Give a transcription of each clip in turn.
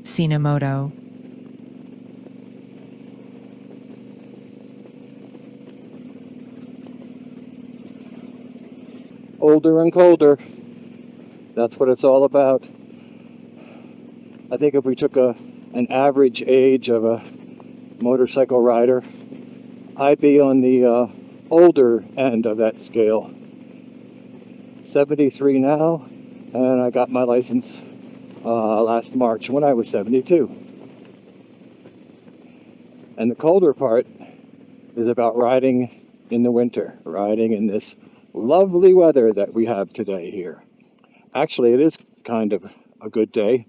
Sinamoto. Older and colder. That's what it's all about. I think if we took an average age of a motorcycle rider, I'd be on the older end of that scale. 73 now, and I got my license last March when I was 72. And the colder part is about riding in the winter, riding in this lovely weather that we have today here. Actually, it is kind of a good day.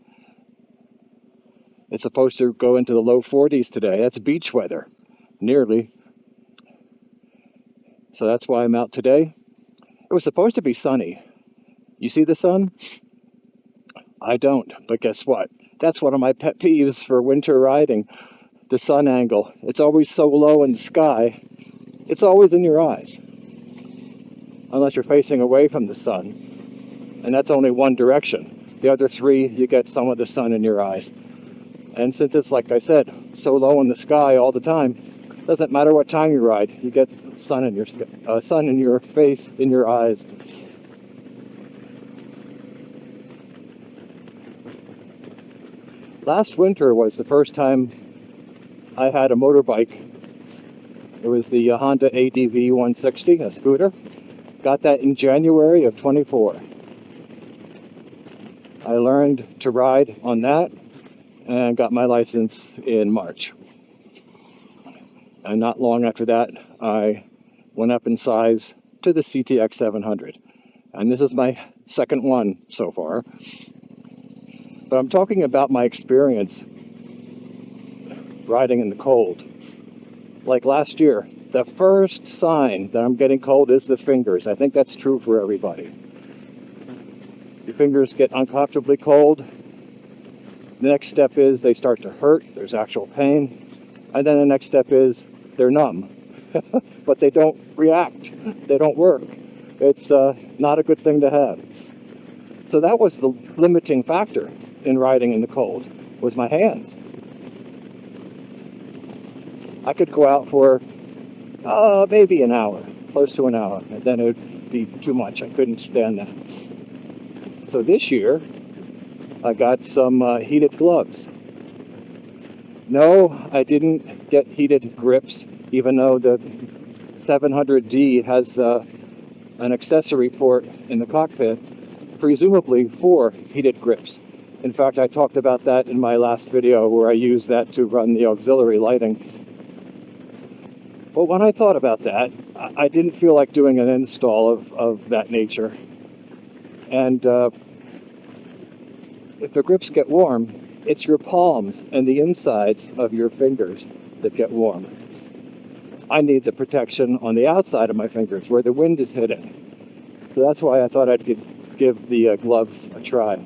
It's supposed to go into the low 40s today. That's beach weather, nearly. So that's why I'm out today. It was supposed to be sunny. You see the sun? I don't, but guess what? That's one of my pet peeves for winter riding. The sun angle. It's always so low in the sky. It's always in your eyes. Unless you're facing away from the sun. And that's only one direction. The other three, you get some of the sun in your eyes. And since it's, like I said, so low in the sky all the time, doesn't matter what time you ride, you get sun in your face, in your eyes. Last winter was the first time I had a motorbike. It was the Honda ADV 160, a scooter. Got that in January of 24. I learned to ride on that and got my license in March. And not long after that, I went up in size to the CTX 700. And this is my second one so far. But I'm talking about my experience riding in the cold. Like last year, the first sign that I'm getting cold is the fingers. I think that's true for everybody. Your fingers get uncomfortably cold. The next step is they start to hurt. There's actual pain. And then the next step is they're numb. But they don't react. They don't work. It's not a good thing to have. So that was the limiting factor in riding in the cold, was my hands. I could go out for maybe an hour, close to an hour, and then it would be too much. I couldn't stand that. So this year, I got some heated gloves. No, I didn't get heated grips, even though the 700D has an accessory port in the cockpit, presumably for heated grips. In fact, I talked about that in my last video where I used that to run the auxiliary lighting. But when I thought about that, I didn't feel like doing an install of that nature. And if the grips get warm, it's your palms and the insides of your fingers that get warm. I need the protection on the outside of my fingers where the wind is hitting. So that's why I thought I'd give the gloves a try.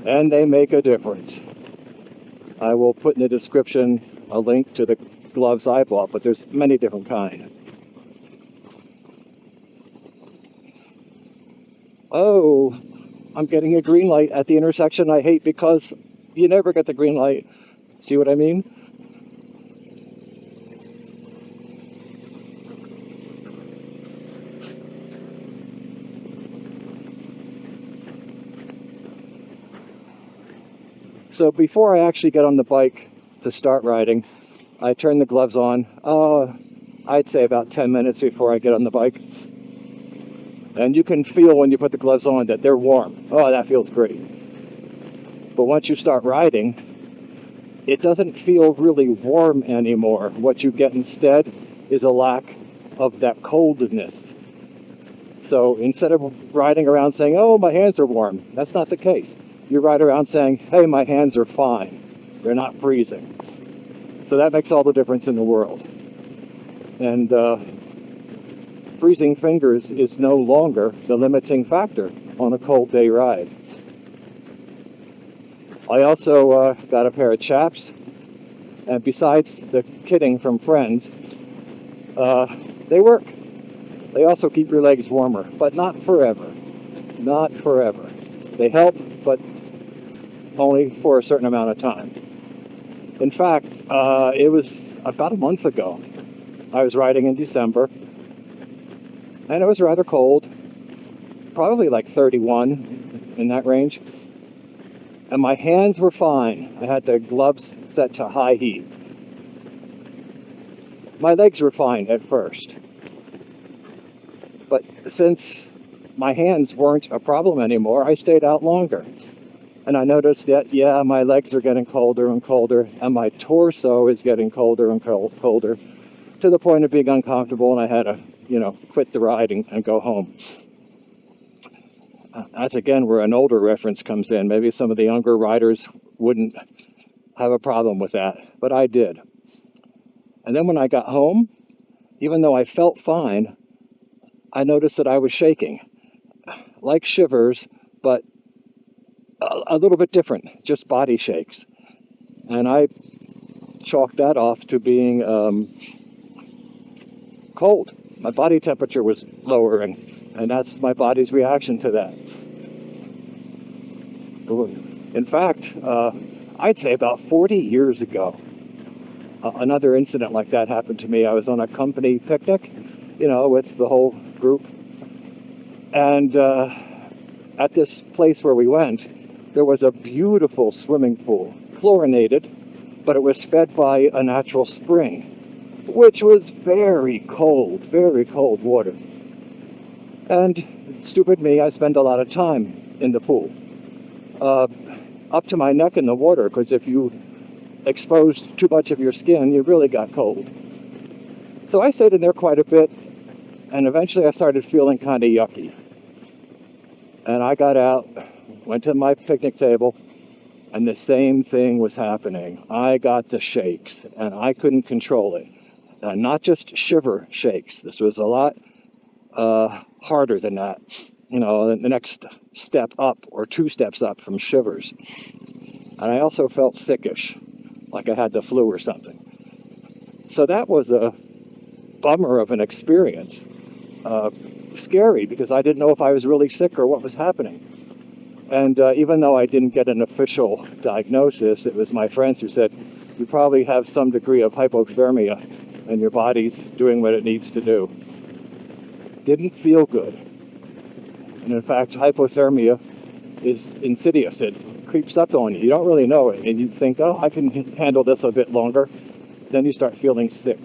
And they make a difference. I will put in the description a link to the gloves I bought, but there's many different kinds. Oh, I'm getting a green light at the intersection I hate because you never get the green light. See what I mean? So before I actually get on the bike to start riding, I turn the gloves on, I'd say about 10 minutes before I get on the bike. And you can feel when you put the gloves on that they're warm. Oh, that feels great. But once you start riding, it doesn't feel really warm anymore. What you get instead is a lack of that coldness. So instead of riding around saying, oh, my hands are warm, that's not the case. You ride around saying, hey, my hands are fine. They're not freezing. So that makes all the difference in the world. And freezing fingers is no longer the limiting factor on a cold day ride. I also got a pair of chaps, and besides the kidding from friends, they work. They also keep your legs warmer, but not forever. Not forever. They help, but only for a certain amount of time. In fact, it was about a month ago. I was riding in December, and it was rather cold, probably like 31 in that range. And my hands were fine. I had the gloves set to high heat. My legs were fine at first. But since my hands weren't a problem anymore, I stayed out longer. And I noticed that, yeah, my legs are getting colder and colder, and my torso is getting colder and colder, to the point of being uncomfortable, and I had to, quit the ride and go home. That's again where an older reference comes in. Maybe some of the younger riders wouldn't have a problem with that, but I did. And then when I got home, even though I felt fine, I noticed that I was shaking, like shivers, but a little bit different, just body shakes. And I chalked that off to being cold. My body temperature was lowering, and that's my body's reaction to that. In fact, I'd say about 40 years ago, another incident like that happened to me. I was on a company picnic, with the whole group. And at this place where we went, there was a beautiful swimming pool, chlorinated, but it was fed by a natural spring, which was very cold water. And stupid me, I spent a lot of time in the pool, up to my neck in the water, because if you exposed too much of your skin, you really got cold. So I stayed in there quite a bit, and eventually I started feeling kind of yucky. And I got out, went to my picnic table, and the same thing was happening. I got the shakes, and I couldn't control it. Not just shiver shakes. This was a lot harder than that. The next step up, or 2 steps up from shivers. And I also felt sickish, like I had the flu or something. So that was a bummer of an experience. Scary, because I didn't know if I was really sick or what was happening. And even though I didn't get an official diagnosis, it was my friends who said, you probably have some degree of hypothermia and your body's doing what it needs to do. Didn't feel good. And in fact, hypothermia is insidious. It creeps up on you. You don't really know it. And you think, oh, I can handle this a bit longer. Then you start feeling sick.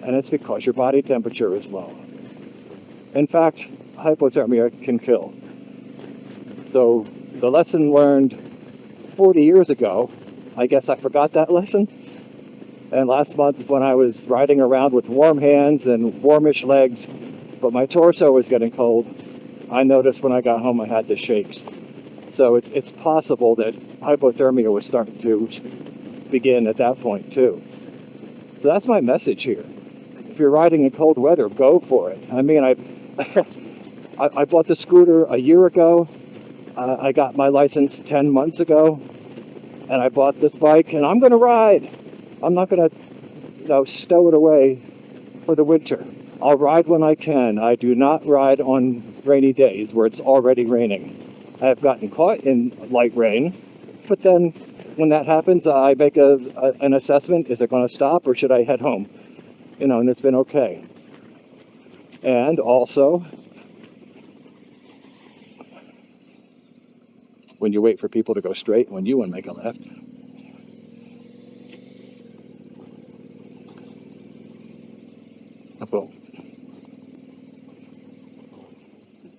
And it's because your body temperature is low. In fact, hypothermia can kill. So the lesson learned 40 years ago, I guess I forgot that lesson. And last month when I was riding around with warm hands and warmish legs, but my torso was getting cold, I noticed when I got home I had the shakes. So it's possible that hypothermia was starting to begin at that point too. So that's my message here. If you're riding in cold weather, go for it. I mean, I bought the scooter a year ago. I got my license 10 months ago, and I bought this bike, and I'm going to ride. I'm not going to, stow it away for the winter. I'll ride when I can. I do not ride on rainy days where it's already raining. I have gotten caught in light rain, but then when that happens, I make an assessment. Is it going to stop, or should I head home? And it's been okay. And also, when you wait for people to go straight, when you want to make a left, boom.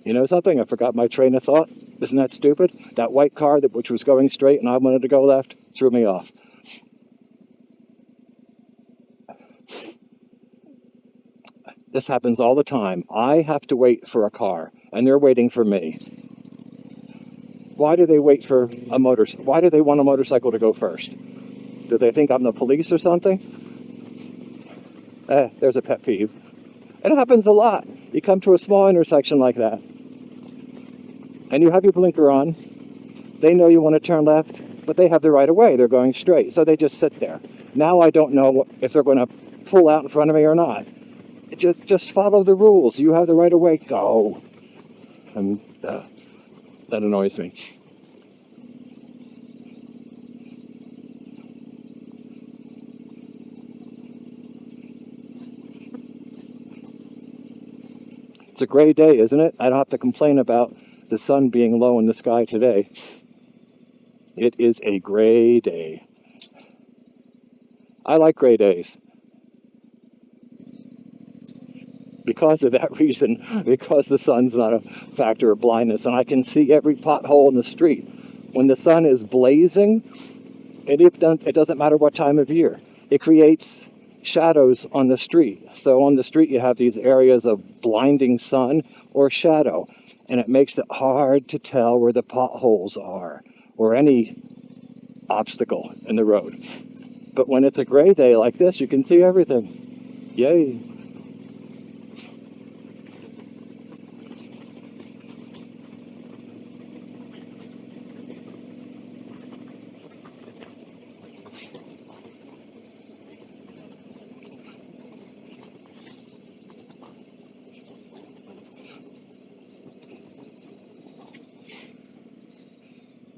You know something? I forgot my train of thought. Isn't that stupid? That white car which was going straight and I wanted to go left threw me off. This happens all the time. I have to wait for a car, and they're waiting for me. Why do they wait for a motorcycle? Why do they want a motorcycle to go first? Do they think I'm the police or something? There's a pet peeve. It happens a lot. You come to a small intersection like that, and you have your blinker on. They know you want to turn left, but they have the right of way. They're going straight, so they just sit there. Now I don't know if they're going to pull out in front of me or not. Just follow the rules. You have the right of way. Go. And that annoys me. It's a gray day, isn't it? I don't have to complain about the sun being low in the sky today. It is a gray day. I like gray days. Because of that reason, because the sun's not a factor of blindness, and I can see every pothole in the street. When the sun is blazing, it doesn't matter what time of year. It creates shadows on the street. So on the street you have these areas of blinding sun or shadow, and it makes it hard to tell where the potholes are or any obstacle in the road. But when it's a gray day like this, you can see everything. Yay.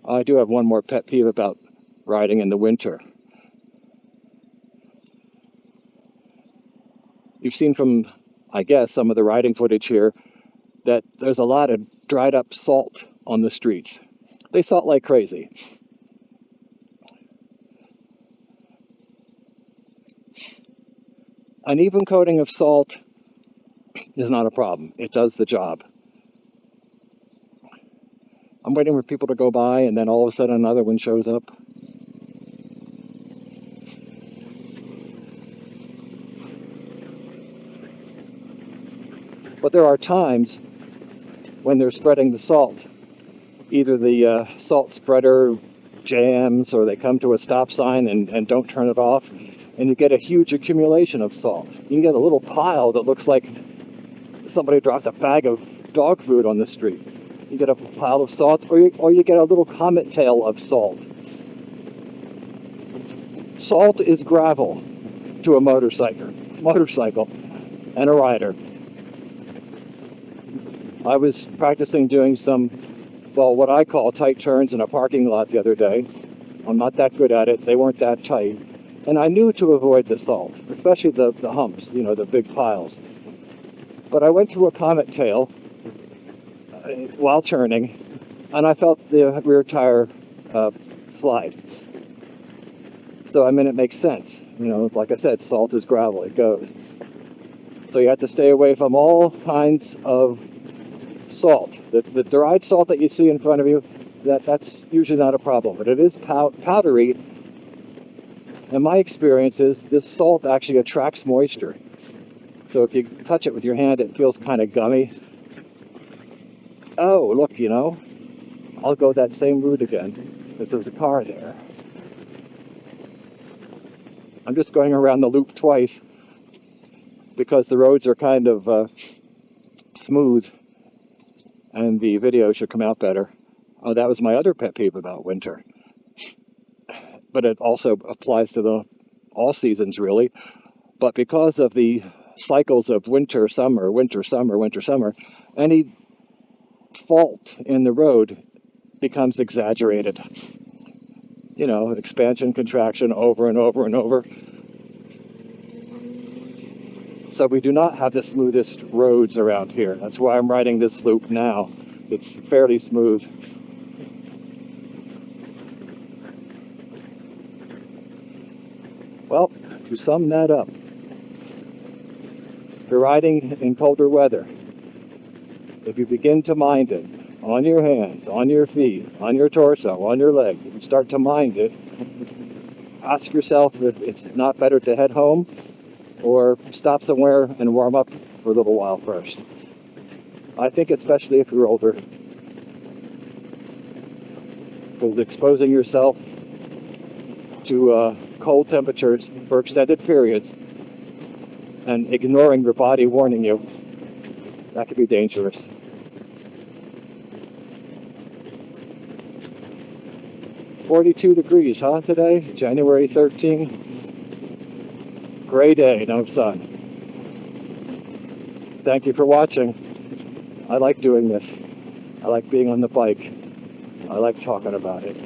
I do have one more pet peeve about riding in the winter. You've seen from, I guess, some of the riding footage here that there's a lot of dried up salt on the streets. They salt like crazy. An even coating of salt is not a problem. It does the job. I'm waiting for people to go by, and then all of a sudden another one shows up. But there are times when they're spreading the salt. Either the salt spreader jams, or they come to a stop sign and don't turn it off, and you get a huge accumulation of salt. You can get a little pile that looks like somebody dropped a bag of dog food on the street. You get a pile of salt, or you get a little comet tail of salt. Salt is gravel to a motorcycle and a rider. I was practicing doing some, well, what I call tight turns in a parking lot the other day. I'm not that good at it. They weren't that tight. And I knew to avoid the salt, especially the humps, the big piles. But I went through a comet tail while turning, and I felt the rear tire slide. So, it makes sense. Like I said, salt is gravel, it goes. So you have to stay away from all kinds of salt. The dried salt that you see in front of you, that's usually not a problem, but it is powdery. And my experience is this salt actually attracts moisture. So if you touch it with your hand, it feels kind of gummy. Oh, look, I'll go that same route again, because there's a car there. I'm just going around the loop twice because the roads are kind of smooth, and the video should come out better. Oh, that was my other pet peeve about winter. But it also applies to all seasons, really. But because of the cycles of winter, summer, winter, summer, winter, summer, any fault in the road becomes exaggerated. Expansion, contraction, over and over and over. So we do not have the smoothest roads around here. That's why I'm riding this loop now. It's fairly smooth. Well, to sum that up, if you're riding in colder weather, if you begin to mind it on your hands, on your feet, on your torso, on your leg, if you start to mind it, ask yourself if it's not better to head home or stop somewhere and warm up for a little while first. I think especially if you're older, because exposing yourself to cold temperatures for extended periods and ignoring your body warning you, that could be dangerous. "42 degrees, huh, today? January 13. Gray day, no sun." Thank you for watching. I like doing this. I like being on the bike. I like talking about it.